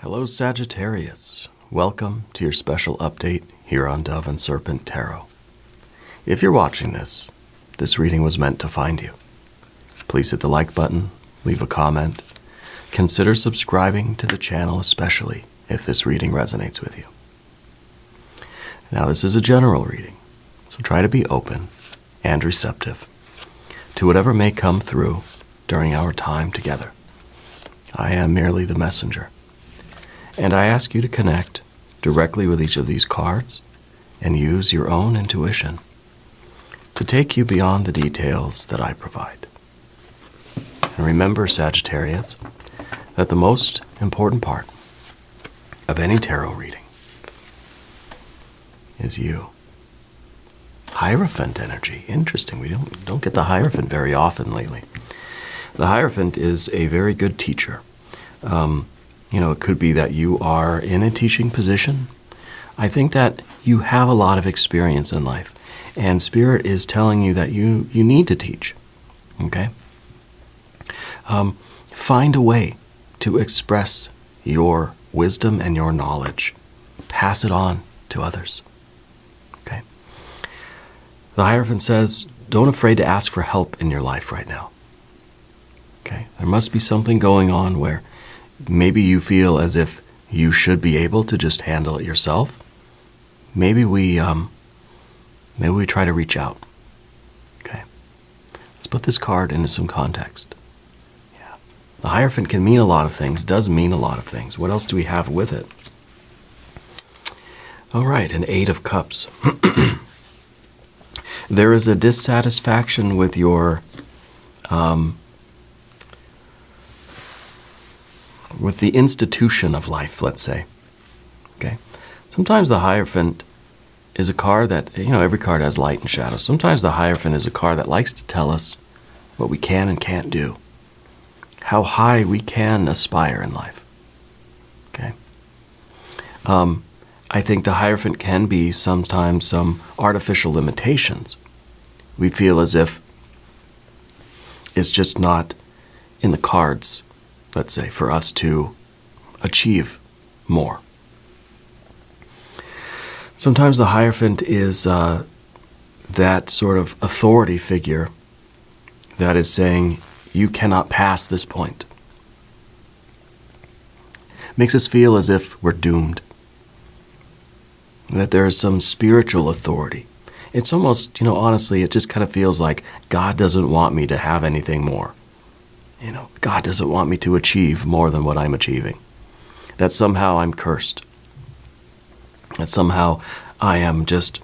Hello, Sagittarius. Welcome to your special update here on Dove and Serpent Tarot. If you're watching this reading was meant to find you. Please hit the like button, leave a comment. Consider subscribing to the channel, especially if this reading resonates with you. Now, this is a general reading, so try to be open and receptive to whatever may come through during our time together. I am merely the messenger. And I ask you to connect directly with each of these cards and use your own intuition to take you beyond the details that I provide. And remember, Sagittarius, that the most important part of any tarot reading is you. Hierophant energy. Interesting. We don't get the Hierophant very often lately. The Hierophant is a very good teacher. It could be that you are in a teaching position. I think that you have a lot of experience in life, and Spirit is telling you that you need to teach, okay? Find a way to express your wisdom and your knowledge. Pass it on to others, okay? The Hierophant says, don't afraid to ask for help in your life right now, okay? There must be something going on where maybe you feel as if you should be able to just handle it yourself. Maybe we try to reach out. Okay. Let's put this card into some context. Yeah. The Hierophant can mean a lot of things, does mean a lot of things. What else do we have with it? All right, an Eight of Cups. There is a dissatisfaction with your with the institution of life, let's say. Okay? Sometimes the Hierophant is a card that, every card has light and shadow. Sometimes the Hierophant is a card that likes to tell us what we can and can't do, how high we can aspire in life. Okay? I think the Hierophant can be sometimes some artificial limitations. We feel as if it's just not in the cards, let's say, for us to achieve more. Sometimes the Hierophant is that sort of authority figure that is saying, you cannot pass this point. Makes us feel as if we're doomed, that there is some spiritual authority. It's almost, honestly, it just kind of feels like God doesn't want me to have anything more. God doesn't want me to achieve more than what I'm achieving. That somehow I'm cursed. That somehow I am just,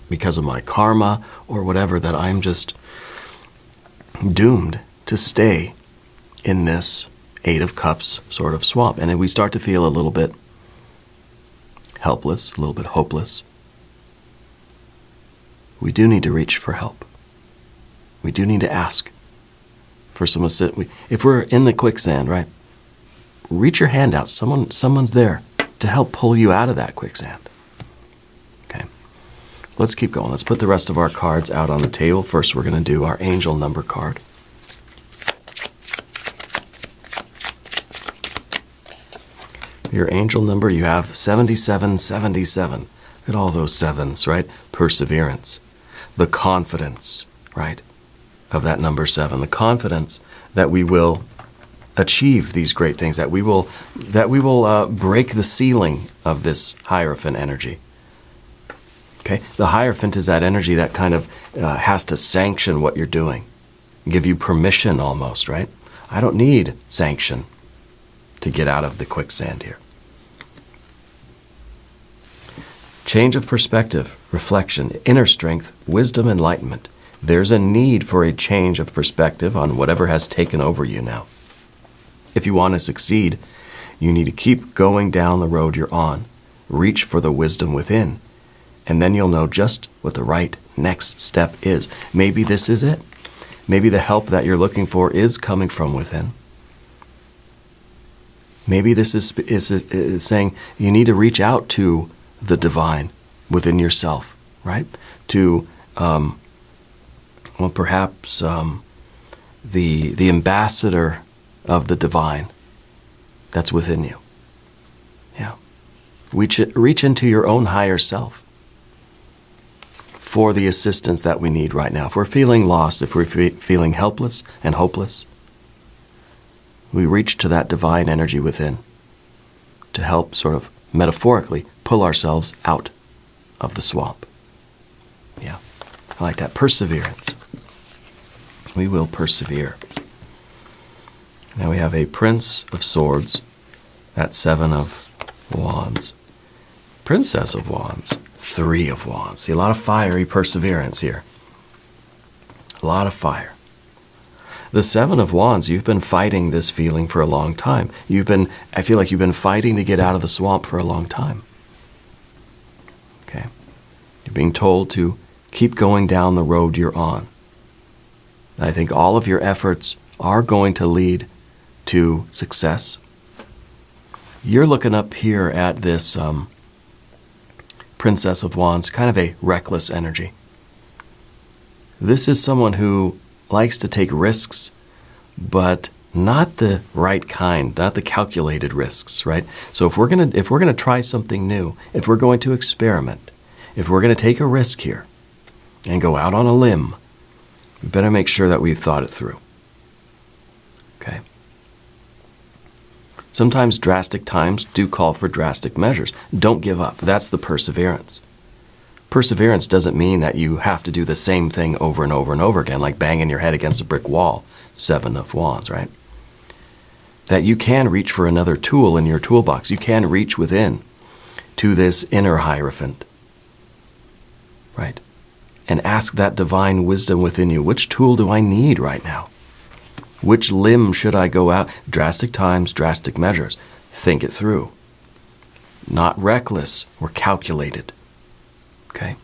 because of my karma or whatever, that I'm just doomed to stay in this Eight of Cups sort of swamp. And then we start to feel a little bit helpless, a little bit hopeless. We do need to reach for help. We do need to ask for some assistance. If we're in the quicksand, right, reach your hand out. Someone's there to help pull you out of that quicksand. Okay, let's keep going. Let's put the rest of our cards out on the table. First, we're going to do our angel number card. Your angel number, you have 7777. Look at all those sevens, right? Perseverance, the confidence, right, of that number 7, the confidence that we will achieve these great things, that we will break the ceiling of this Hierophant energy. Okay, the Hierophant is that energy that kind of has to sanction what you're doing, give you permission almost, right? I don't need sanction to get out of the quicksand here. Change of perspective, reflection, inner strength, wisdom, enlightenment. There's a need for a change of perspective on whatever has taken over you now. If you want to succeed, you need to keep going down the road you're on. Reach for the wisdom within, and then you'll know just what the right next step is. Maybe this is it. Maybe the help that you're looking for is coming from within. Maybe this is saying you need to reach out to the divine within yourself, right? To perhaps the ambassador of the divine that's within you. Reach into your own higher self for the assistance that we need right now. If we're feeling lost, if we're feeling helpless and hopeless, we reach to that divine energy within to help sort of metaphorically pull ourselves out of the swamp. Yeah, I like that. Perseverance. We will persevere. Now we have a Prince of Swords, that Seven of Wands. Princess of Wands, Three of Wands. See, a lot of fiery perseverance here. A lot of fire. The Seven of Wands, you've been fighting this feeling for a long time. I feel like you've been fighting to get out of the swamp for a long time. Okay? You're being told to keep going down the road you're on. I think all of your efforts are going to lead to success. You're looking up here at this Princess of Wands, kind of a reckless energy. This is someone who likes to take risks, but not the right kind, not the calculated risks, right? So if we're gonna try something new, if we're going to experiment, if we're gonna take a risk here and go out on a limb, we better make sure that we've thought it through. Okay? Sometimes drastic times do call for drastic measures. Don't give up. That's the perseverance. Perseverance doesn't mean that you have to do the same thing over and over and over again, like banging your head against a brick wall. Seven of Wands, right? That you can reach for another tool in your toolbox. You can reach within to this inner Hierophant, right? And ask that divine wisdom within you. Which tool do I need right now? Which limb should I go out? Drastic times, drastic measures. Think it through. Not reckless or calculated. Okay?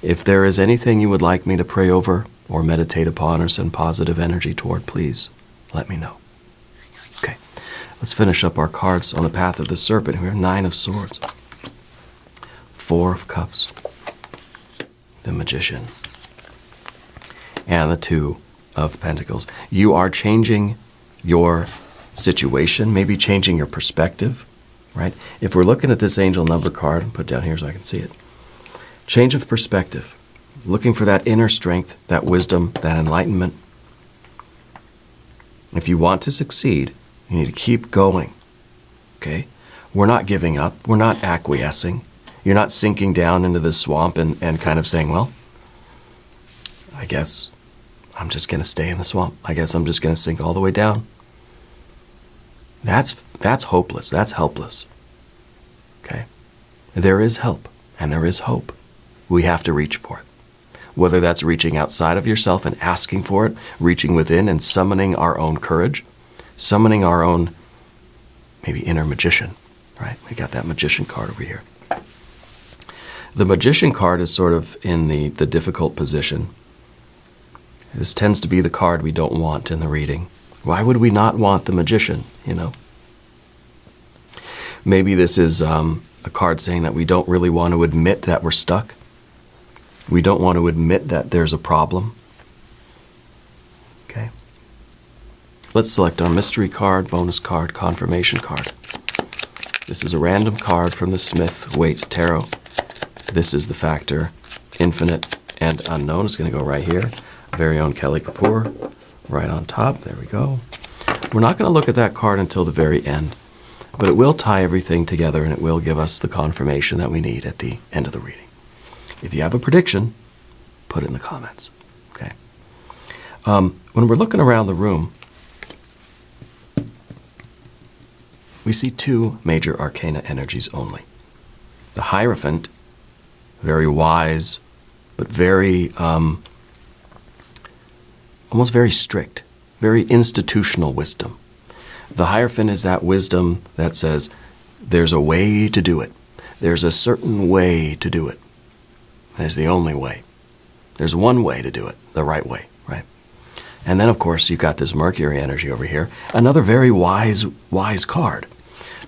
If there is anything you would like me to pray over or meditate upon or send positive energy toward, please let me know. Okay. Let's finish up our cards on the path of the serpent. We have Nine of Swords. Four of Cups. The Magician. And the Two of Pentacles. You are changing your situation, maybe changing your perspective, right? If we're looking at this angel number card, I'll put it down here so I can see it. Change of perspective, looking for that inner strength, that wisdom, that enlightenment. If you want to succeed, you need to keep going, okay? We're not giving up. We're not acquiescing. You're not sinking down into this swamp and kind of saying, well, I guess I'm just going to stay in the swamp. I guess I'm just going to sink all the way down. That's hopeless. That's helpless. Okay? There is help and there is hope. We have to reach for it. Whether that's reaching outside of yourself and asking for it, reaching within and summoning our own courage, summoning our own maybe inner magician, right? We got that magician card over here. The magician card is sort of in the difficult position. This tends to be the card we don't want in the reading. Why would we not want the magician, you know? Maybe this is a card saying that we don't really want to admit that we're stuck. We don't want to admit that there's a problem. Okay. Let's select our mystery card, bonus card, confirmation card. This is a random card from the Smith-Waite Tarot. This is the factor, infinite and unknown. It's going to go right here. Very own Kelly Kapoor, right on top. There we go. We're not going to look at that card until the very end, but it will tie everything together and it will give us the confirmation that we need at the end of the reading. If you have a prediction, put it in the comments. Okay. When we're looking around the room, we see two major arcana energies only. The Hierophant, very wise, but very, almost very strict, very institutional wisdom. The Hierophant is that wisdom that says, there's a way to do it. There's a certain way to do it. There's the only way. There's one way to do it, the right way, right? And then, of course, you've got this Mercury energy over here, another very wise card.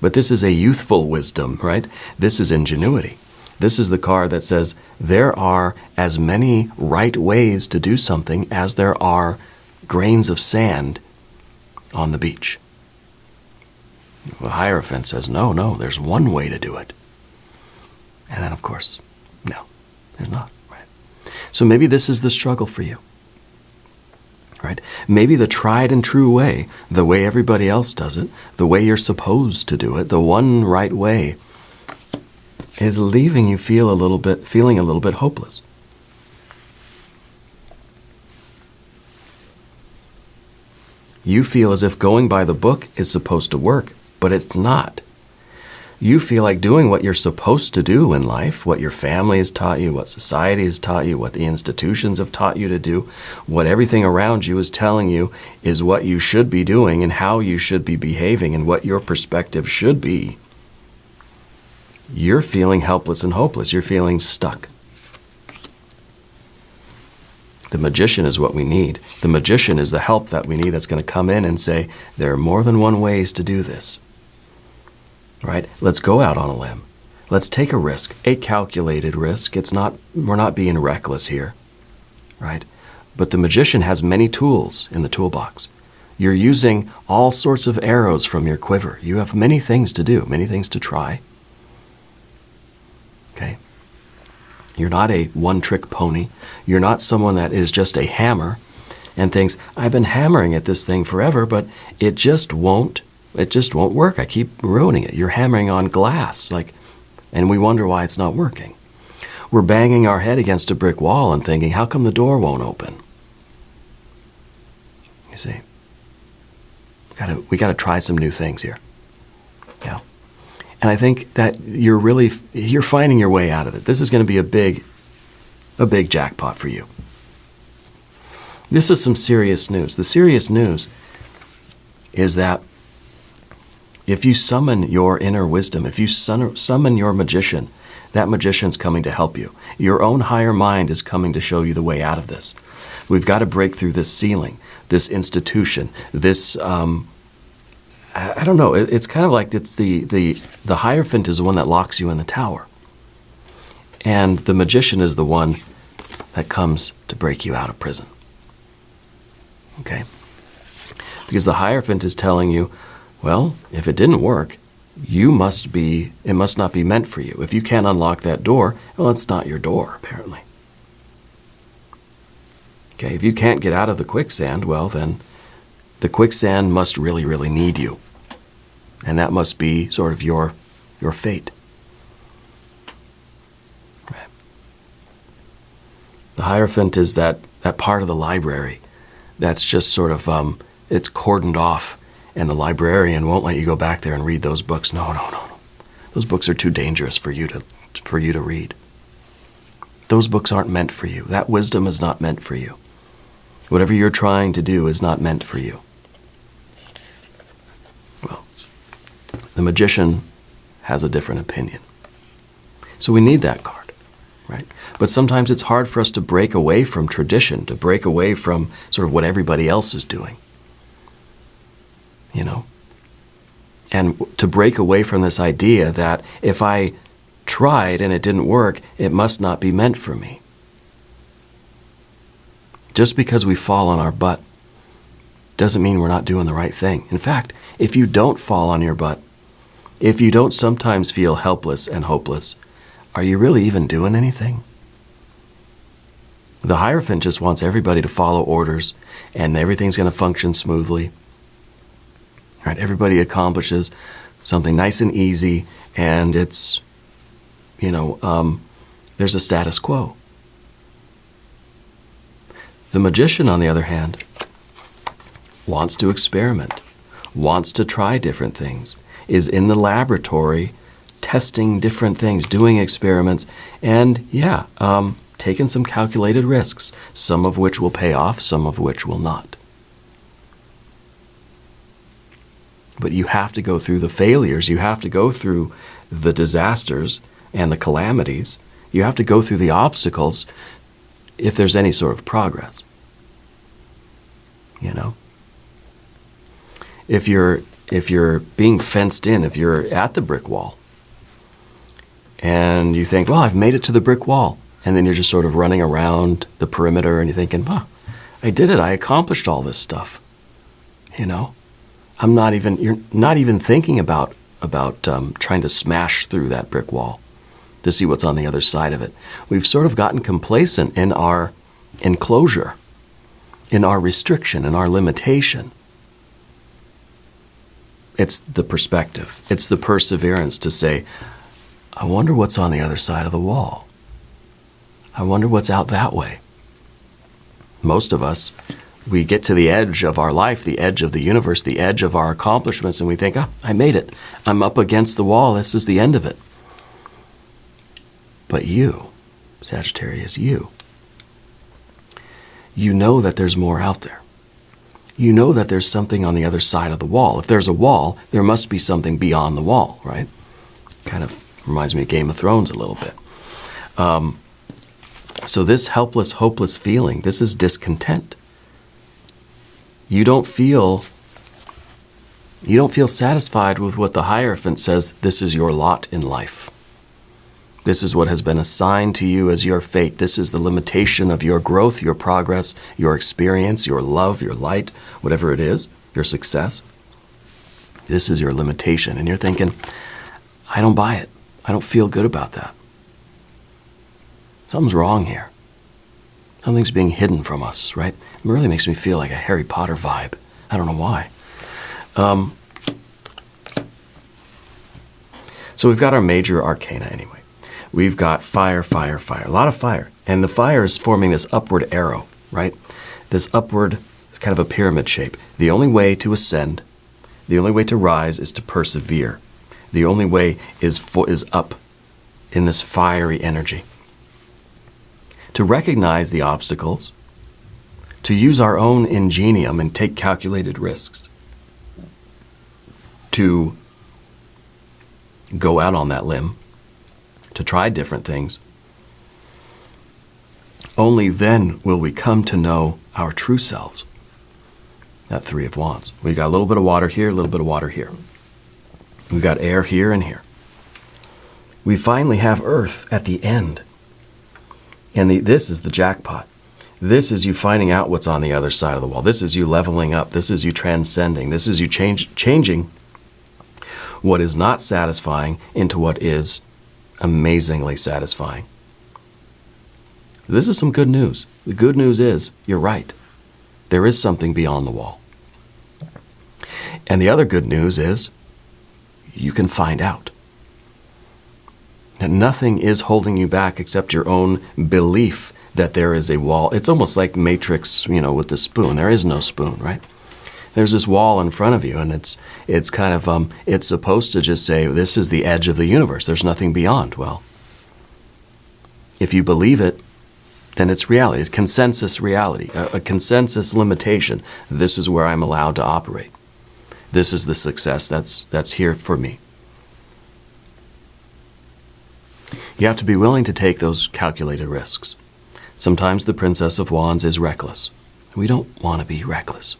But this is a youthful wisdom, right? This is ingenuity. This is the card that says there are as many right ways to do something as there are grains of sand on the beach. The Hierophant says, no, there's one way to do it. And then, of course, no, there's not, right? So maybe this is the struggle for you, right? Maybe the tried and true way, the way everybody else does it, the way you're supposed to do it, the one right way, is leaving you feeling a little bit hopeless. You feel as if going by the book is supposed to work, but it's not. You feel like doing what you're supposed to do in life, what your family has taught you, what society has taught you, what the institutions have taught you to do, what everything around you is telling you is what you should be doing and how you should be behaving and what your perspective should be. You're feeling helpless and hopeless. You're feeling stuck. The magician is what we need. The magician is the help that we need that's going to come in and say, there are more than one ways to do this. Right? Let's go out on a limb. Let's take a risk, a calculated risk. We're not being reckless here. Right? But the magician has many tools in the toolbox. You're using all sorts of arrows from your quiver. You have many things to do, many things to try. Okay? You're not a one-trick pony. You're not someone that is just a hammer and thinks, I've been hammering at this thing forever, but it just won't work. I keep ruining it. You're hammering on glass, and we wonder why it's not working. We're banging our head against a brick wall and thinking, how come the door won't open? You see, we got to try some new things here. Yeah. And I think that you're finding your way out of it. This is going to be a big jackpot for you. This is some serious news. The serious news is that if you summon your inner wisdom, if you summon your magician, that magician's coming to help you. Your own higher mind is coming to show you the way out of this. We've got to break through this ceiling, this institution, this I don't know. It's kind of like it's the Hierophant is the one that locks you in the tower. And the magician is the one that comes to break you out of prison. Okay? Because the Hierophant is telling you, well, if it didn't work, it must not be meant for you. If you can't unlock that door, well, it's not your door, apparently. Okay, if you can't get out of the quicksand, well, then the quicksand must really, really need you. And that must be sort of your fate. Right. The Hierophant is that part of the library that's just sort of, it's cordoned off, and the librarian won't let you go back there and read those books. No. Those books are too dangerous for you to read. Those books aren't meant for you. That wisdom is not meant for you. Whatever you're trying to do is not meant for you. Well, the magician has a different opinion. So we need that card, right? But sometimes it's hard for us to break away from tradition, to break away from sort of what everybody else is doing. You know? And to break away from this idea that if I tried and it didn't work, it must not be meant for me. Just because we fall on our butt doesn't mean we're not doing the right thing. In fact, if you don't fall on your butt, if you don't sometimes feel helpless and hopeless, are you really even doing anything? The Hierophant just wants everybody to follow orders and everything's going to function smoothly. Right? Everybody accomplishes something nice and easy, and it's, there's a status quo. The magician, on the other hand, wants to experiment, wants to try different things, is in the laboratory testing different things, doing experiments, and taking some calculated risks, some of which will pay off, some of which will not. But you have to go through the failures, you have to go through the disasters and the calamities, you have to go through the obstacles if there's any sort of progress. If you're being fenced in, if you're at the brick wall, and you think, well, I've made it to the brick wall, and then you're just sort of running around the perimeter, and you're thinking, I did it, I accomplished all this stuff. You're not even thinking about trying to smash through that brick wall. to see what's on the other side of it. We've sort of gotten complacent in our enclosure, in our restriction, in our limitation. It's the perspective. It's the perseverance to say, I wonder what's on the other side of the wall. I wonder what's out that way. Most of us, we get to the edge of our life, the edge of the universe, the edge of our accomplishments, and we think, I made it. I'm up against the wall. This is the end of it. But you, Sagittarius, you know that there's more out there. You know that there's something on the other side of the wall. If there's a wall, there must be something beyond the wall, right? Kind of reminds me of Game of Thrones a little bit. So this helpless, hopeless feeling, this is discontent. You don't feel satisfied with what the Hierophant says, this is your lot in life. This is what has been assigned to you as your fate. This is the limitation of your growth, your progress, your experience, your love, your light, whatever it is, your success. This is your limitation. And you're thinking, I don't buy it. I don't feel good about that. Something's wrong here. Something's being hidden from us, right? It really makes me feel like a Harry Potter vibe. I don't know why. So we've got our major arcana anyway. We've got fire, fire, fire. A lot of fire. And the fire is forming this upward arrow, right? This upward, kind of a pyramid shape. The only way to ascend, the only way to rise is to persevere. The only way is up in this fiery energy. To recognize the obstacles, to use our own ingenium and take calculated risks, to go out on that limb, to try different things. Only then will we come to know our true selves. That Three of Wands. We got a little bit of water here, a little bit of water here. We got air here and here. We finally have earth at the end. And this is the jackpot. This is you finding out what's on the other side of the wall. This is you leveling up. This is you transcending. This is you changing what is not satisfying into what is amazingly satisfying. This is some good news. The good news is, you're right. There is something beyond the wall. And the other good news is, you can find out. That nothing is holding you back except your own belief that there is a wall. It's almost like Matrix, with the spoon. There is no spoon, right? There's this wall in front of you, and it's kind of, it's supposed to just say, this is the edge of the universe. There's nothing beyond. Well, if you believe it, then it's reality. It's consensus reality, a consensus limitation. This is where I'm allowed to operate. This is the success that's here for me. You have to be willing to take those calculated risks. Sometimes the Princess of Wands is reckless. We don't want to be reckless.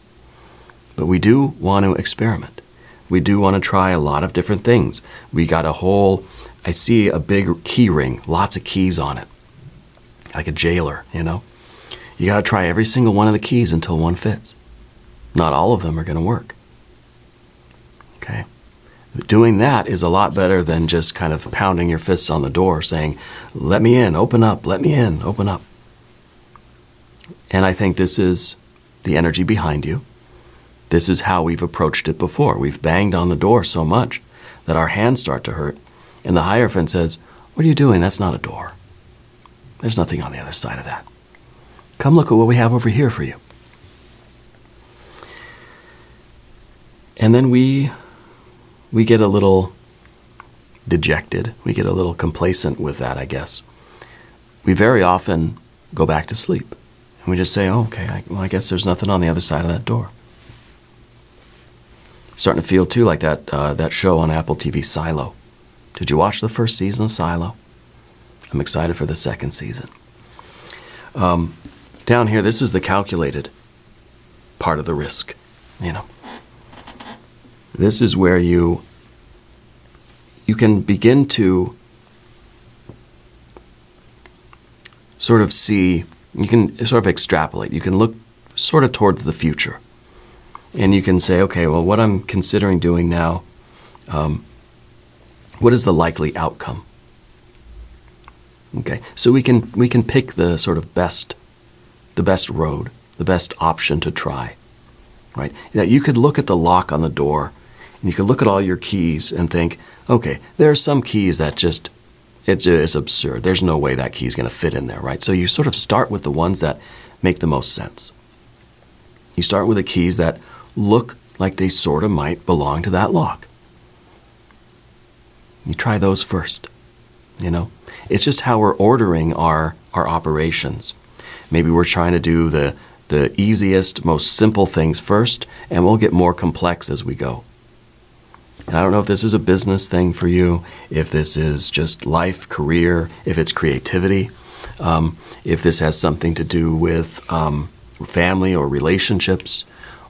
But we do want to experiment. We do want to try a lot of different things. We got I see a big key ring, lots of keys on it. Like a jailer, You got to try every single one of the keys until one fits. Not all of them are going to work. Okay? Doing that is a lot better than just kind of pounding your fists on the door saying, let me in, open up, let me in, open up. And I think this is the energy behind you. This is how we've approached it before. We've banged on the door so much that our hands start to hurt. And the Hierophant says, what are you doing? That's not a door. There's nothing on the other side of that. Come look at what we have over here for you. And then we get a little dejected. We get a little complacent with that, I guess. We very often go back to sleep. And we just say, oh, okay, I guess there's nothing on the other side of that door. Starting to feel, too, like that show on Apple TV, Silo. Did you watch the first season of Silo? I'm excited for the second season. Down here, this is the calculated part of the risk. This is where you can begin to sort of see, you can sort of extrapolate. You can look sort of towards the future. And you can say, okay, well, what I'm considering doing now, what is the likely outcome? Okay, so we can pick the sort of the best road, the best option to try, right? That you could look at the lock on the door, and you could look at all your keys and think, okay, there are some keys that just, it's absurd. There's no way that key is going to fit in there, right? So you sort of start with the ones that make the most sense. You start with the keys that look like they sort of might belong to that lock. You try those first, you know? It's just how we're ordering our operations. Maybe we're trying to do the easiest, most simple things first, and we'll get more complex as we go. And I don't know if this is a business thing for you, if this is just life, career, if it's creativity, if this has something to do with family or relationships,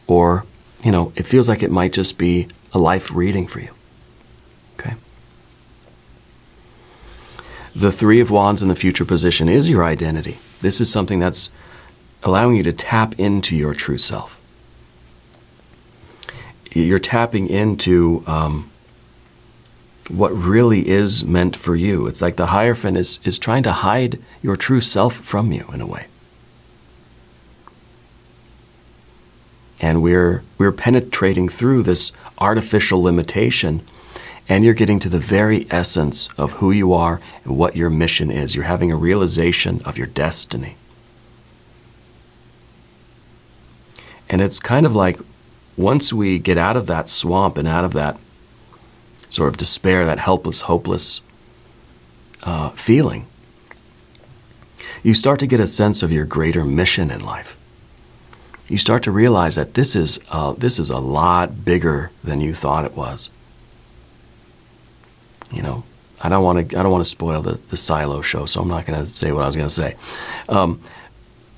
or, you know, it feels like it might just be a life reading for you. Okay? The Three of Wands in the future position is your identity. This is something that's allowing you to tap into your true self. You're tapping into what really is meant for you. It's like the Hierophant is trying to hide your true self from you in a way. And we're penetrating through this artificial limitation, and you're getting to the very essence of who you are and what your mission is. You're having a realization of your destiny. And it's kind of like, once we get out of that swamp and out of that sort of despair, that helpless, hopeless feeling, you start to get a sense of your greater mission in life. You start to realize that this is a lot bigger than you thought it was. You know, I don't want to spoil the Silo show, so I'm not going to say what I was going to say.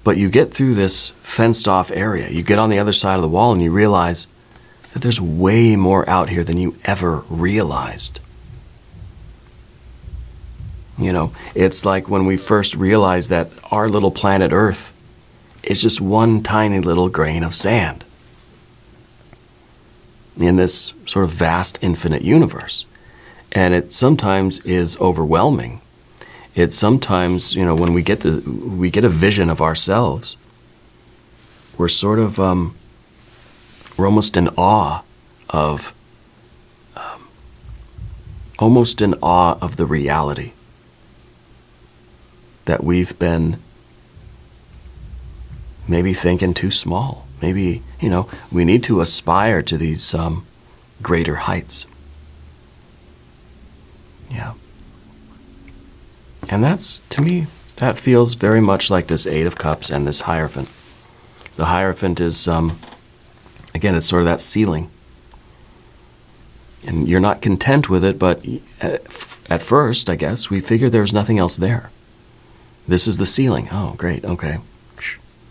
But you get through this fenced-off area. You get on the other side of the wall, and you realize that there's way more out here than you ever realized. You know, it's like when we first realized that our little planet Earth is just one tiny little grain of sand in this sort of vast, infinite universe. And it sometimes is overwhelming. It's sometimes, you know, when we get a vision of ourselves, we're sort of, we're almost in awe of, the reality that we've been maybe thinking too small. Maybe, you know, we need to aspire to these greater heights. Yeah. And that's, to me, that feels very much like this Eight of Cups and this Hierophant. The Hierophant is, again, it's sort of that ceiling. And you're not content with it, but at first, I guess, we figured there was nothing else there. This is the ceiling. Oh, great, okay.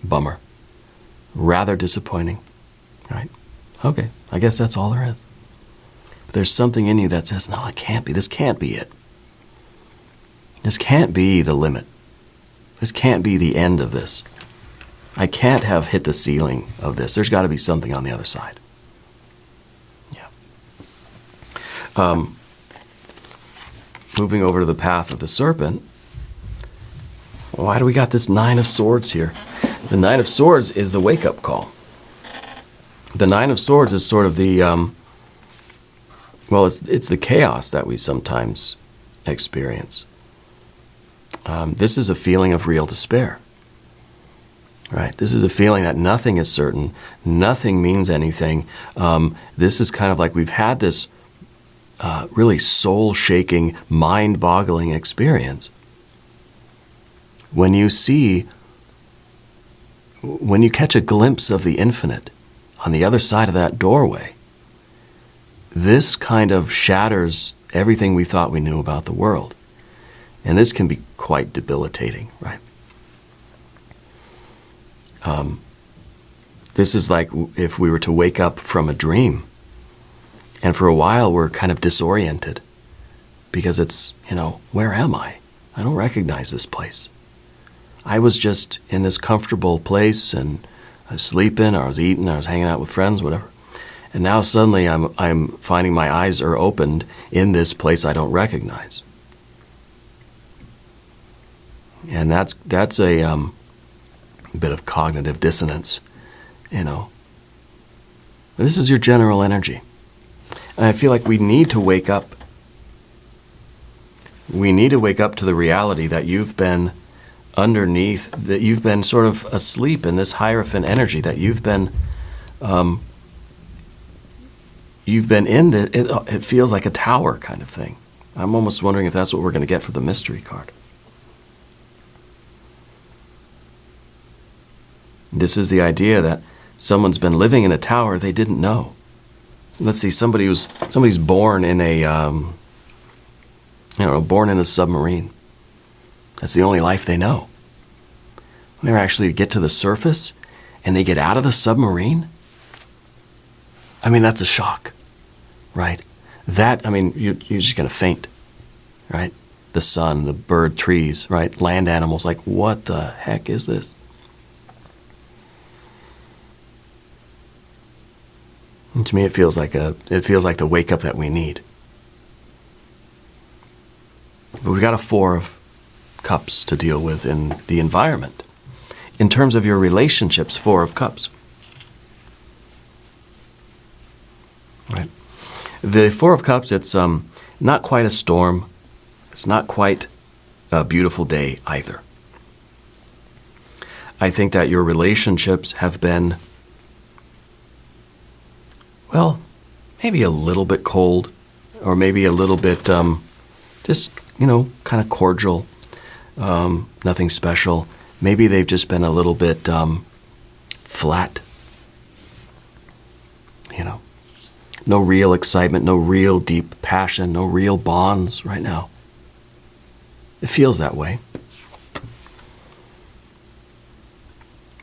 Bummer. Rather disappointing, right? Okay, I guess that's all there is. But there's something in you that says, no, it can't be. This can't be it. This can't be the limit. This can't be the end of this. I can't have hit the ceiling of this. There's got to be something on the other side. Yeah. Moving over to the path of the Serpent. Why do we got this Nine of Swords here? The Nine of Swords is the wake-up call. The Nine of Swords is sort of the, it's the chaos that we sometimes experience. This is a feeling of real despair, right? This is a feeling that nothing is certain, nothing means anything. This is kind of like we've had this really soul-shaking, mind-boggling experience. When you catch a glimpse of the infinite on the other side of that doorway, this kind of shatters everything we thought we knew about the world. And this can be quite debilitating, right? This is like if we were to wake up from a dream, and for a while we're kind of disoriented because it's, you know, where am I? I don't recognize this place. I was just in this comfortable place, and I was sleeping, or I was eating, or I was hanging out with friends, whatever. And now suddenly I'm finding my eyes are opened in this place I don't recognize. And that's a bit of cognitive dissonance, you know. This is your general energy. And I feel like we need to wake up. We need to wake up to the reality that you've been underneath, that you've been sort of asleep in this Hierophant energy, that you've been in the, it feels like a tower kind of thing. I'm almost wondering if that's what we're going to get for the mystery card. This is the idea that someone's been living in a tower they didn't know. Let's see, somebody's born in a, born in a submarine. That's the only life they know. When they actually get to the surface and they get out of the submarine, I mean, that's a shock, right? That, I mean, you're just going to faint, right? The sun, the bird, trees, right? Land animals, like, what the heck is this? And to me, it feels like the wake up that we need. But we've got a Four of Cups to deal with in the environment. In terms of your relationships, Four of Cups. Right. The Four of Cups, it's not quite a storm. It's not quite a beautiful day either. I think that your relationships have been, well, maybe a little bit cold, or maybe a little bit just, kind of cordial, nothing special. Maybe they've just been a little bit flat, No real excitement, no real deep passion, no real bonds right now. It feels that way.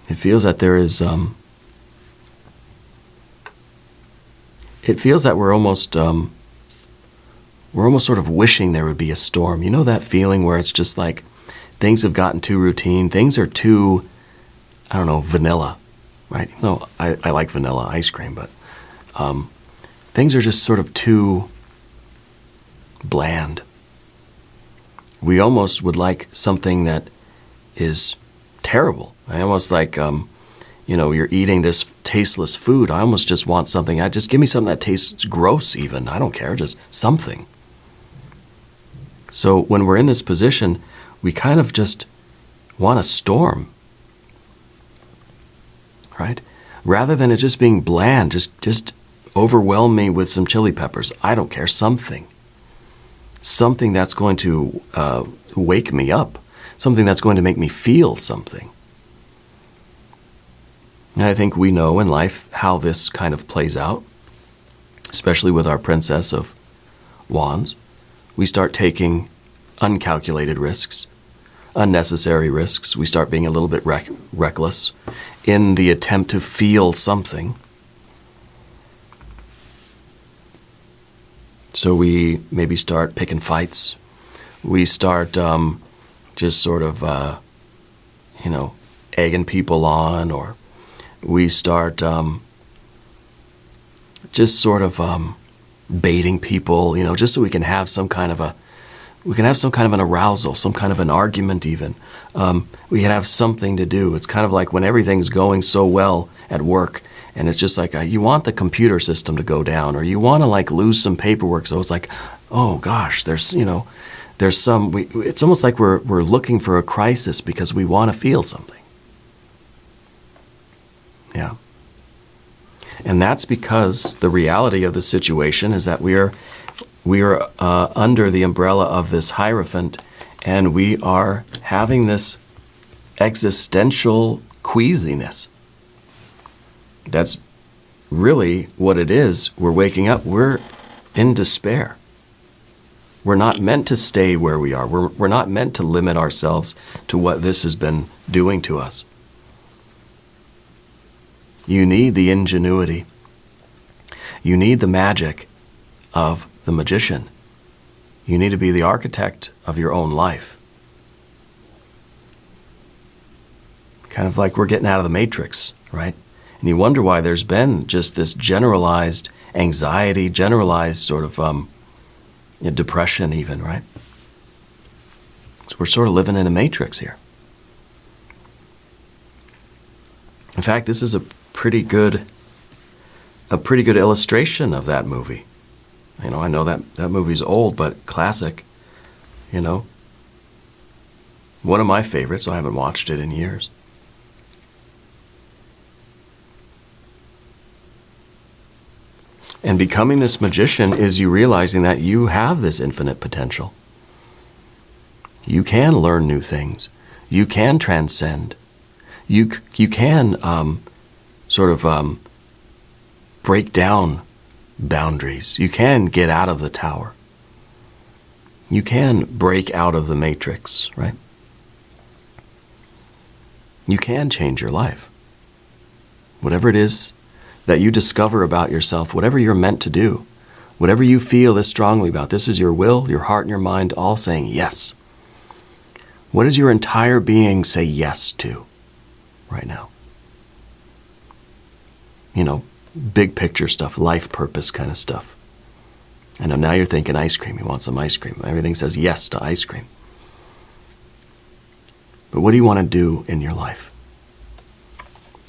It feels that there is, it feels that we're almost sort of wishing there would be a storm. You know that feeling where it's just like things have gotten too routine, things are too, vanilla, right? No, I like vanilla ice cream, but things are just sort of too bland. We almost would like something that is terrible. I almost like, you're eating this tasteless food. I almost just want something. Just give me something that tastes gross even. I don't care, just something. So when we're in this position, we kind of just want a storm, right? Rather than it just being bland, just overwhelm me with some chili peppers. I don't care, something. Something that's going to wake me up. Something that's going to make me feel something. And I think we know in life how this kind of plays out, especially with our Princess of Wands. We start taking uncalculated risks, unnecessary risks. We start being a little bit reckless in the attempt to feel something. So we maybe start picking fights. We start just sort of, egging people on, or we start just sort of baiting people, just so we can have some kind of an arousal, some kind of an argument even. We can have something to do. It's kind of like when everything's going so well at work, and it's just like you want the computer system to go down, or you want to lose some paperwork. So it's like, oh gosh, it's almost like we're looking for a crisis because we want to feel something. Yeah. And that's because the reality of the situation is that we are under the umbrella of this Hierophant, and we are having this existential queasiness. That's really what it is. We're waking up. We're in despair. We're not meant to stay where we are. We're not meant to limit ourselves to what this has been doing to us. You need the ingenuity. You need the magic of the magician. You need to be the architect of your own life. Kind of like we're getting out of the matrix, right? And you wonder why there's been just this generalized anxiety, generalized sort of depression even, right? We're sort of living in a matrix here. In fact, this is a pretty good illustration of that movie. I know that movie's old, but classic. One of my favorites. I haven't watched it in years. And becoming this magician is you realizing that you have this infinite potential. You can learn new things. You can transcend. You can break down boundaries. You can get out of the tower. You can break out of the matrix, right? You can change your life. Whatever it is that you discover about yourself, whatever you're meant to do, whatever you feel this strongly about, this is your will, your heart, and your mind all saying yes. What does your entire being say yes to right now? Big picture stuff, life purpose kind of stuff. I know now you're thinking ice cream. You want some ice cream. Everything says yes to ice cream. But what do you want to do in your life?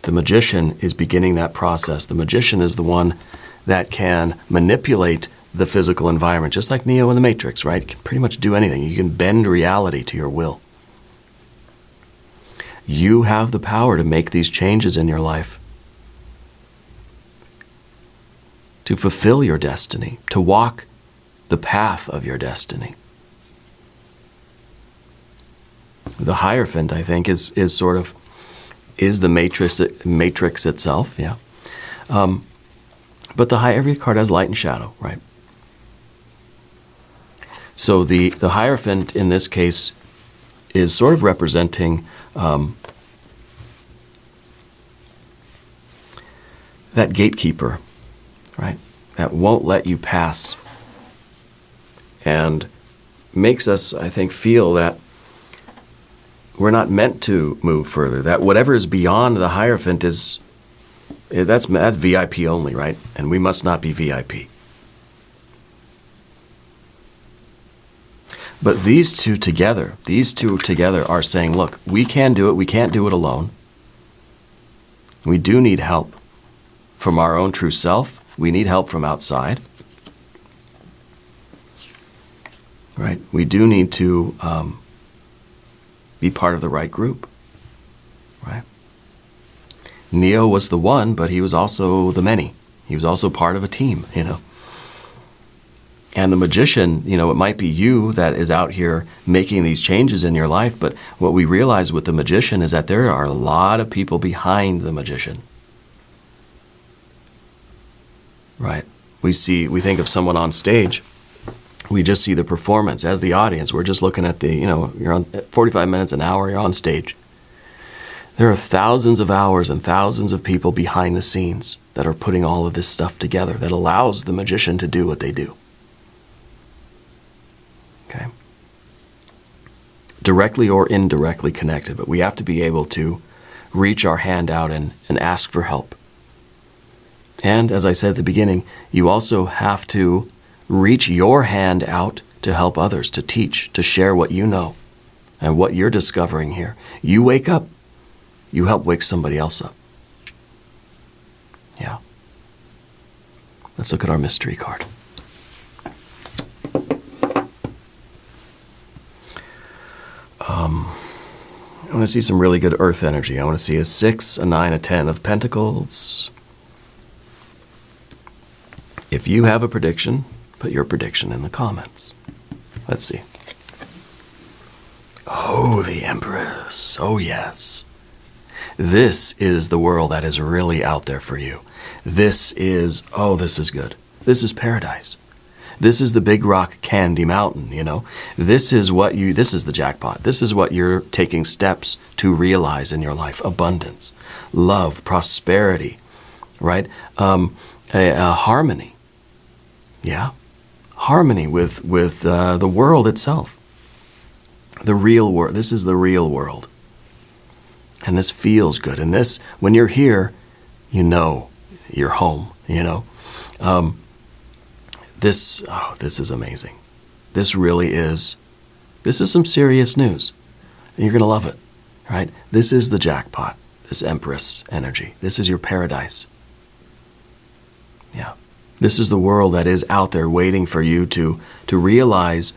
The magician is beginning that process. The magician is the one that can manipulate the physical environment, just like Neo in the Matrix, right? You can pretty much do anything. You can bend reality to your will. You have the power to make these changes in your life, to fulfill your destiny, to walk the path of your destiny. The Hierophant, I think, is the matrix itself, yeah. But every card has light and shadow, right? So the Hierophant in this case is sort of representing that gatekeeper, right? That won't let you pass, and makes us, I think, feel that we're not meant to move further. That whatever is beyond the Hierophant that's VIP only, right? And we must not be VIP. But these two together are saying, look, we can do it. We can't do it alone. We do need help from our own true self. We need help from outside. Right? We do need to be part of the right group. Right? Neo was the one, but he was also the many. He was also part of a team, And the magician, it might be you that is out here making these changes in your life, but what we realize with the magician is that there are a lot of people behind the magician. Right? We think of someone on stage, we just see the performance. As the audience, we're just looking at you're on 45 minutes, an hour, you're on stage. There are thousands of hours and thousands of people behind the scenes that are putting all of this stuff together that allows the magician to do what they do. Okay? Directly or indirectly connected, but we have to be able to reach our hand out and ask for help. And as I said at the beginning, you also have to reach your hand out to help others, to teach, to share what you know and what you're discovering here. You wake up, you help wake somebody else up. Yeah. Let's look at our mystery card. I want to see some really good earth energy. I want to see a 6, a 9, a 10 of Pentacles. If you have a prediction, put your prediction in the comments. Let's see. Oh, the Empress. Oh, yes. This is the world that is really out there for you. This is good. This is paradise. This is the big rock candy mountain, This is the jackpot. This is what you're taking steps to realize in your life. Abundance, love, prosperity, right? Harmony. Yeah. Harmony with the world itself. The real world. This is the real world. And this feels good. And this, when you're here, you're home, This is amazing. This really is This is some serious news. And you're going to love it, right? This is the jackpot, this empress energy. This is your paradise. Yeah. This is the world that is out there waiting for you to realize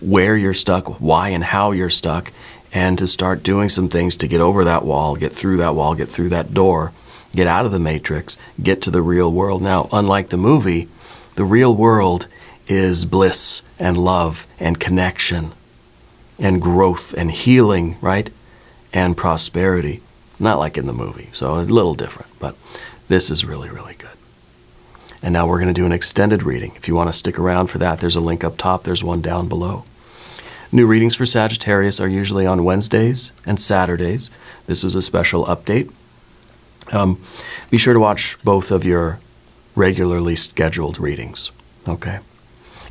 where you're stuck, why and how you're stuck, and to start doing some things to get over that wall, get through that door, get out of the matrix, get to the real world. Now, unlike the movie, the real world is bliss and love and connection and growth and healing, right? And prosperity. Not like in the movie, so a little different, but this is really, really good. And now we're going to do an extended reading. If you want to stick around for that, there's a link up top, there's one down below. New readings for Sagittarius are usually on Wednesdays and Saturdays. This is a special update. Be sure to watch both of your regularly scheduled readings, okay?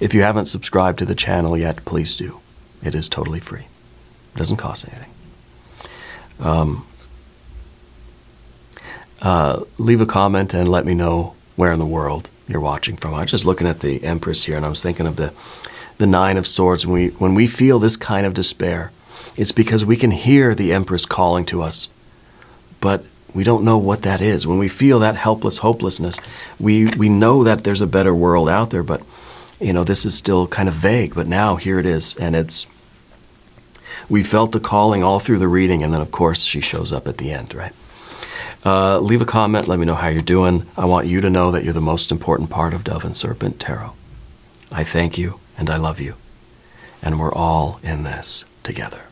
If you haven't subscribed to the channel yet, please do. It is totally free. It doesn't cost anything. Leave a comment and let me know where in the world you're watching from. I was just looking at the Empress here, and I was thinking of the Nine of Swords. When we feel this kind of despair, it's because we can hear the Empress calling to us, but we don't know what that is. When we feel that helpless hopelessness, we know that there's a better world out there, but this is still kind of vague. But now here it is, and we felt the calling all through the reading, and then of course she shows up at the end, right? Leave a comment, let me know how you're doing. I want you to know that you're the most important part of Dove and Serpent Tarot. I thank you and I love you, and we're all in this together.